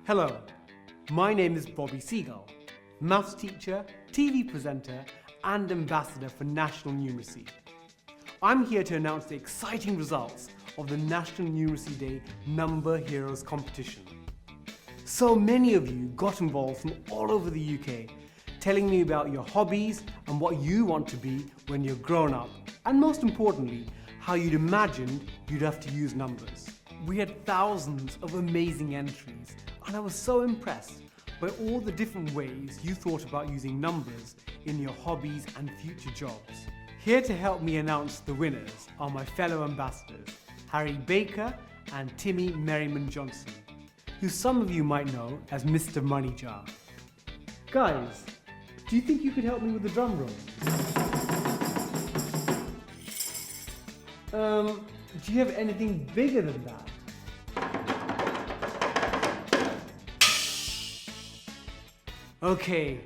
Hello, my name is Bobby Seagull, maths teacher, TV presenter and ambassador for National Numeracy. I'm here to announce the exciting results of the National Numeracy Day Number Heroes competition. So many of you got involved from all over the UK, telling me about your hobbies and what you want to be when you're grown up, and most importantly, how you'd imagined you'd have to use numbers. We had thousands of amazing entries, and I was so impressed by all the different ways you thought about using numbers in your hobbies and future jobs. Here to help me announce the winners are my fellow ambassadors, Harry Baker and Timmy Merriman Johnson, who some of you might know as Mr. Moneyjar. Guys, do you think you could help me with the drum roll? Do you have anything bigger than that? Okay,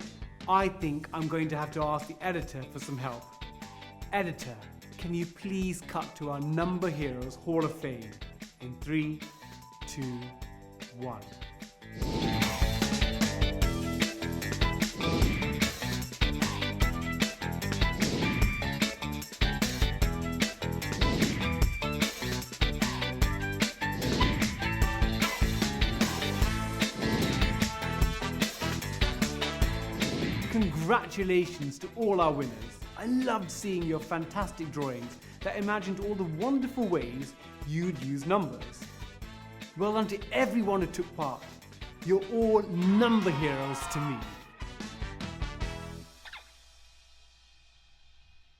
I think I'm going to have to ask the editor for some help. Editor, can you please cut to our Number Heroes Hall of Fame in 3, 2, 1. Congratulations to all our winners. I loved seeing your fantastic drawings that imagined all the wonderful ways you'd use numbers. Well done to everyone who took part. You're all number heroes to me.